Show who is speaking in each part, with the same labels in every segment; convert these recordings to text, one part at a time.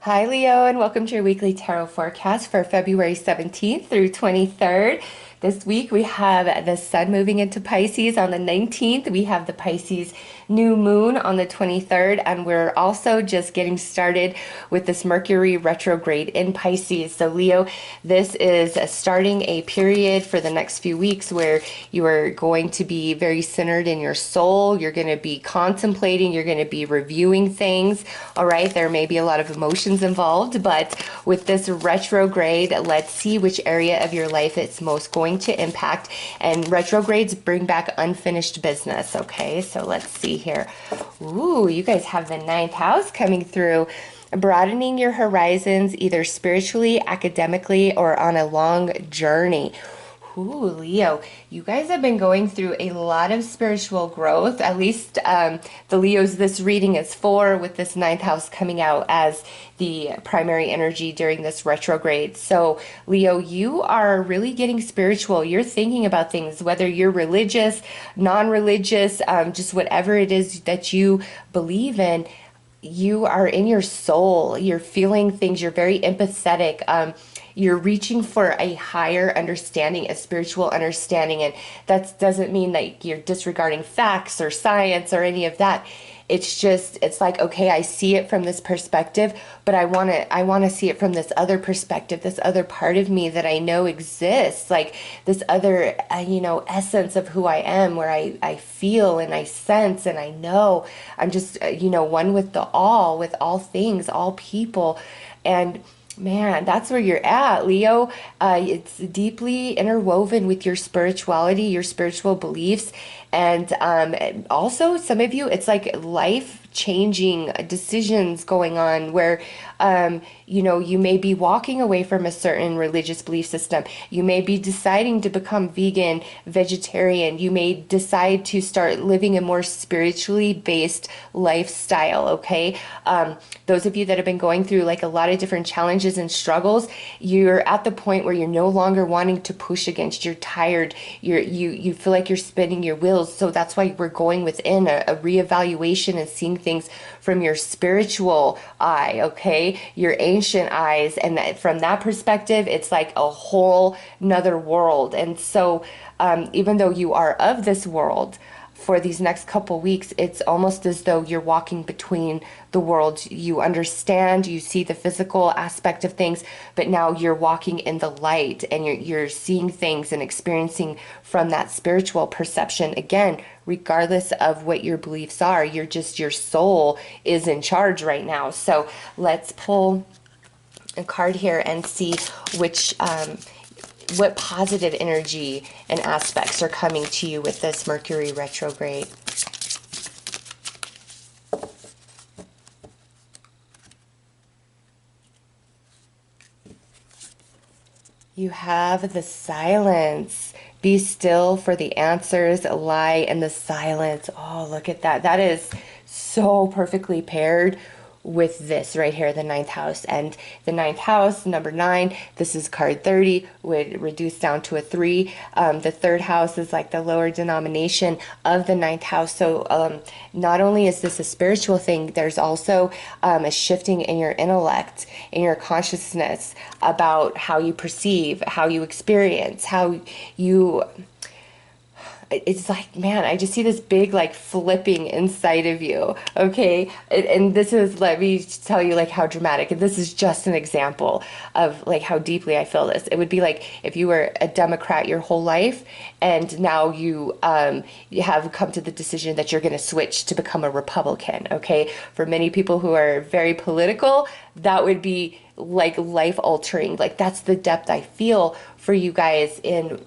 Speaker 1: Hi, Leo, and welcome to your weekly tarot forecast for February 17th through 23rd. This week we have the sun moving into Pisces on the 19th. We have the Pisces new moon on the 23rd, and we're also just getting started with this Mercury retrograde in Pisces. So, Leo, this is starting a period for the next few weeks where you are going to be very centered in your soul. You're going to be contemplating, you're going to be reviewing things. All right, there may be a lot of emotions involved, but with this retrograde, let's see which area of your life it's most going to impact. And retrogrades bring back unfinished business. Okay, so let's see here. Ooh, you guys have the ninth house coming through, broadening your horizons either spiritually, academically, or on a long journey. Ooh, Leo, you guys have been going through a lot of spiritual growth. At least the Leos this reading is for, with this ninth house coming out as the primary energy during this retrograde. So, Leo, you are really getting spiritual. You're thinking about things, whether you're religious, non-religious, just whatever it is that you believe in. You are in your soul. You're feeling things. You're very empathetic. You're reaching for a higher understanding, a spiritual understanding, and that doesn't mean that you're disregarding facts or science or any of that. It's like, okay, I see it from this perspective, but I want to see it from this other perspective, this other part of me that I know exists, like this other essence of who I am, where I feel and I sense and I know I'm just one with with all things, all people. And man, that's where you're at, Leo. It's deeply interwoven with your spirituality, your spiritual beliefs. And also, some of you, it's like life changing decisions going on where, you may be walking away from a certain religious belief system. You may be deciding to become vegan, vegetarian. You may decide to start living a more spiritually based lifestyle, okay? Those of you that have been going through like a lot of different challenges and struggles, you're at the point where you're no longer wanting to push against. You're tired. You feel like you're spinning your wheels. So that's why we're going within a reevaluation and seeing things from your spiritual eye, okay? Your ancient eyes. And from that perspective, it's like a whole nother world. And so even though you are of this world, for these next couple weeks, it's almost as though you're walking between the worlds. You understand, you see the physical aspect of things, but now you're walking in the light and you're seeing things and experiencing from that spiritual perception. Again, regardless of what your beliefs are, your soul is in charge right now. So let's pull a card here and see which what positive energy and aspects are coming to you with this Mercury retrograde. You have the silence. Be still, for the answers lie in the silence. Oh, look at that. That is so perfectly paired with this right here, the ninth house. And the ninth house, number 9, this is card 30, would reduce down to a 3. The third house is like the lower denomination of the ninth house. So not only is this a spiritual thing, there's also a shifting in your intellect, in your consciousness about how you perceive, how you experience, how you... It's like, man, I just see this big like flipping inside of you, okay? And this is, let me tell you like how dramatic, and this is just an example of like how deeply I feel this. It would be like if you were a Democrat your whole life and now you have come to the decision that you're going to switch to become a Republican, okay? For many people who are very political, that would be like life altering. Like that's the depth I feel for you guys in,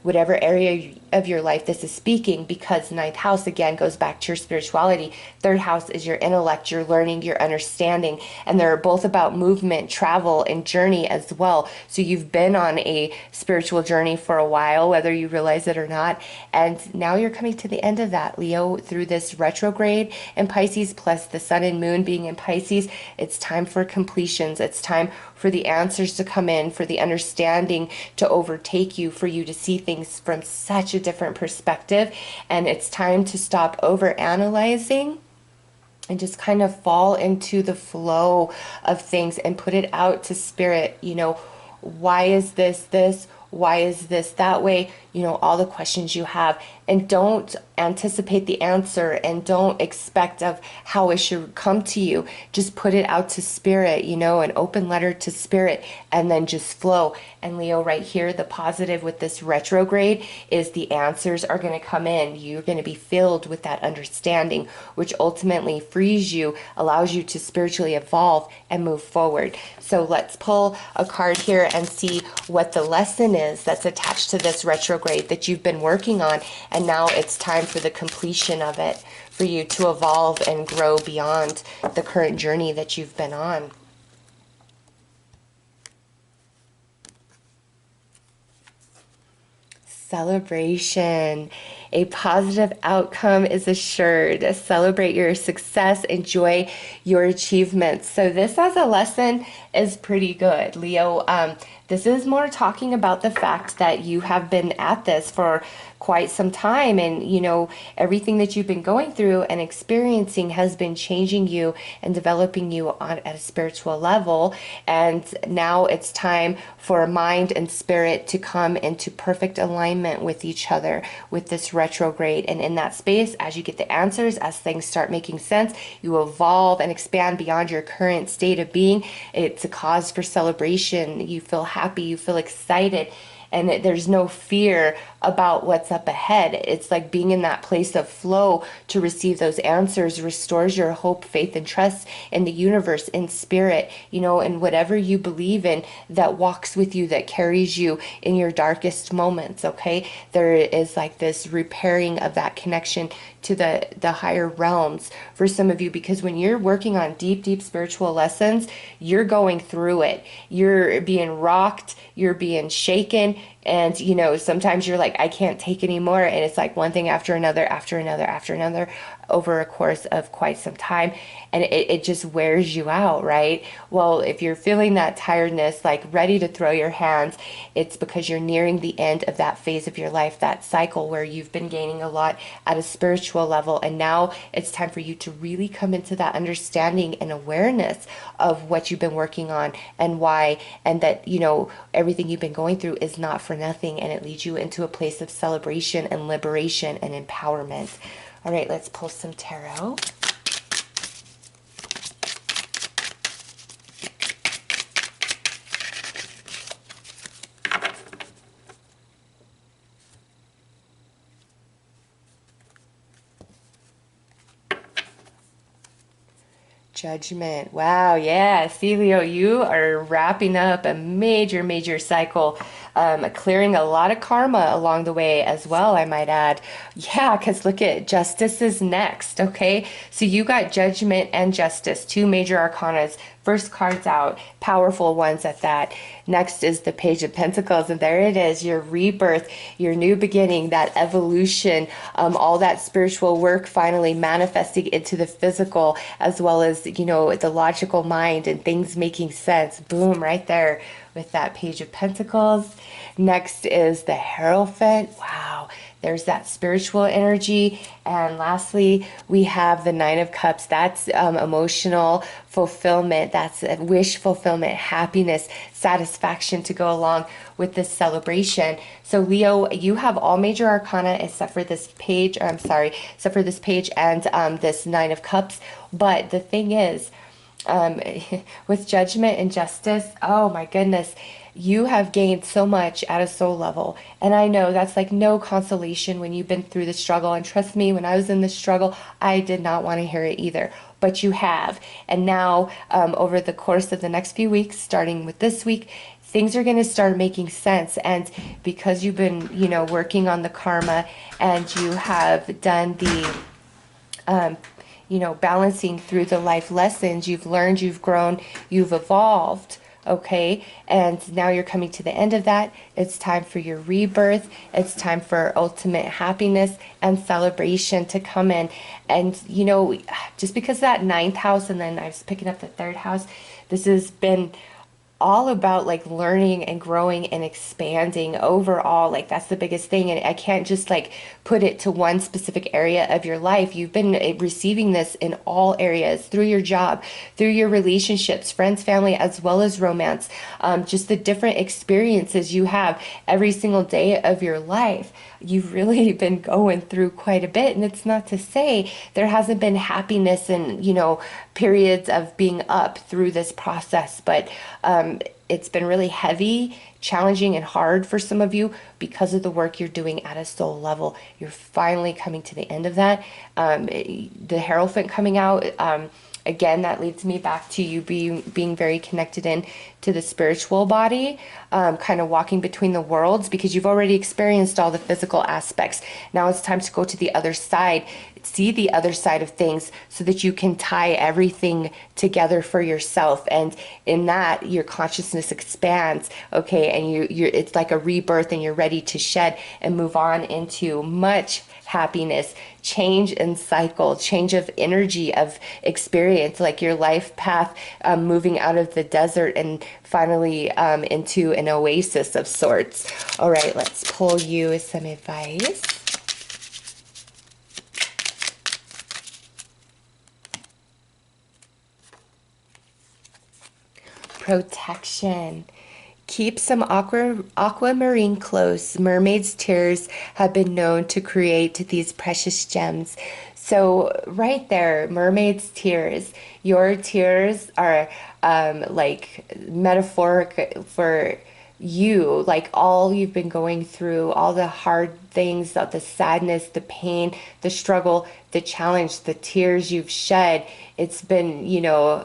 Speaker 1: whatever area of your life this is speaking, because ninth house again goes back to your spirituality. Third house is your intellect, your learning, your understanding, and they're both about movement, travel, and journey as well. So you've been on a spiritual journey for a while, whether you realize it or not, and now you're coming to the end of that, Leo, through this retrograde in Pisces, plus the sun and moon being in Pisces. It's time for completions. It's time for the answers to come in, for the understanding to overtake you, for you to see things from such a different perspective. And it's time to stop over analyzing and just kind of fall into the flow of things and put it out to spirit. Why is this? Why is this that way? All the questions you have, and don't anticipate the answer and don't expect of how it should come to you. Just put it out to spirit, an open letter to spirit, and then just flow. And Leo, right here, the positive with this retrograde is the answers are going to come in. You're going to be filled with that understanding, which ultimately frees you, allows you to spiritually evolve and move forward. So let's pull a card here and see what the lesson is that's attached to this retrograde that you've been working on, and now it's time for the completion of it, for you to evolve and grow beyond the current journey that you've been on. Celebration. A positive outcome is assured. Celebrate your success. Enjoy your achievements. So this as a lesson is pretty good, Leo. This is more talking about the fact that you have been at this for quite some time, and everything that you've been going through and experiencing has been changing you and developing you at a spiritual level. And now it's time for mind and spirit to come into perfect alignment with each other with this retrograde. And in that space, as you get the answers, as things start making sense, you evolve and expand beyond your current state of being. It's a cause for celebration. You feel happy, you feel excited, and there's no fear about what's up ahead. It's like being in that place of flow to receive those answers restores your hope, faith, and trust in the universe, in spirit, and whatever you believe in that walks with you, that carries you in your darkest moments, okay? There is like this repairing of that connection to the higher realms for some of you, because when you're working on deep spiritual lessons, you're going through it. You're being rocked, you're being shaken, and sometimes you're like, I can't take anymore, and it's like one thing after another over a course of quite some time, and it just wears you out, right? Well, if you're feeling that tiredness, like ready to throw your hands, it's because you're nearing the end of that phase of your life, that cycle where you've been gaining a lot at a spiritual level, and now it's time for you to really come into that understanding and awareness of what you've been working on and why, and that everything you've been going through is not for nothing, and it leads you into a place of celebration and liberation and empowerment. All right, let's pull some tarot. Judgment. Wow, yeah. See, Leo, you are wrapping up a major cycle, clearing a lot of karma along the way as well, I might add. Yeah, because look at justice is next, okay? So you got judgment and justice, two major arcanas. First card's out, powerful ones at that. Next is the Page of Pentacles, and there it is, your rebirth, your new beginning, that evolution, all that spiritual work finally manifesting into the physical, as well as, the logical mind and things making sense. Boom, right there with that Page of Pentacles. Next is the Hierophant. Wow. There's that spiritual energy. And lastly, we have the Nine of Cups. That's emotional fulfillment. That's wish fulfillment, happiness, satisfaction to go along with this celebration. So Leo, you have all major arcana except for this page, except for this page and this Nine of Cups. But the thing is, with judgment and justice, oh my goodness, you have gained so much at a soul level. And I know that's like no consolation when you've been through the struggle. And trust me, when I was in the struggle, I did not want to hear it either. But you have. And now, over the course of the next few weeks, starting with this week, things are going to start making sense. And because you've been, working on the karma, and you have done the balancing through the life lessons, you've learned, you've grown, you've evolved, okay? And now you're coming to the end of that. It's time for your rebirth. It's time for ultimate happiness and celebration to come in. And, just because that ninth house, and then I was picking up the third house, this has been all about like learning and growing and expanding overall. Like that's the biggest thing. And I can't just like put it to one specific area of your life. You've been receiving this in all areas, through your job, through your relationships, friends, family, as well as romance. Just the different experiences you have every single day of your life. You've really been going through quite a bit. And it's not to say there hasn't been happiness and, periods of being up through this process, but it's been really heavy, challenging, and hard for some of you because of the work you're doing at a soul level. You're finally coming to the end of that. The Hierophant coming out, again, that leads me back to you being very connected in to the spiritual body, kind of walking between the worlds, because you've already experienced all the physical aspects. Now it's time to go to the other side, see the other side of things, so that you can tie everything together for yourself. And in that, your consciousness expands, okay, and you're it's like a rebirth, and you're ready to shed and move on into much happiness, change and cycle, change of energy, of experience, like your life path, moving out of the desert and finally into an oasis of sorts. All right, let's pull you some advice. Protection. Keep some aquamarine close. Mermaids' tears have been known to create these precious gems. So right there, mermaids' tears. Your tears are like metaphoric for you, like all you've been going through, all the hard things, the sadness, the pain, the struggle, the challenge, the tears you've shed. It's been,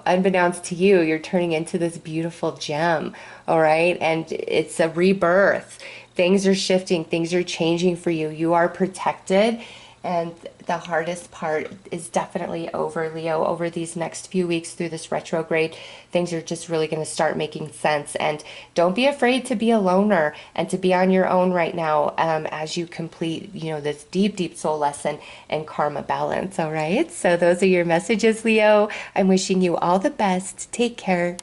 Speaker 1: unbeknownst to you, you're turning into this beautiful gem. All right. And it's a rebirth. Things are shifting, things are changing for you. You are protected. And the hardest part is definitely over, Leo. Over these next few weeks through this retrograde, things are just really going to start making sense. And don't be afraid to be a loner and to be on your own right now, as you complete, this deep, deep soul lesson and karma balance. All right. So those are your messages, Leo. I'm wishing you all the best. Take care.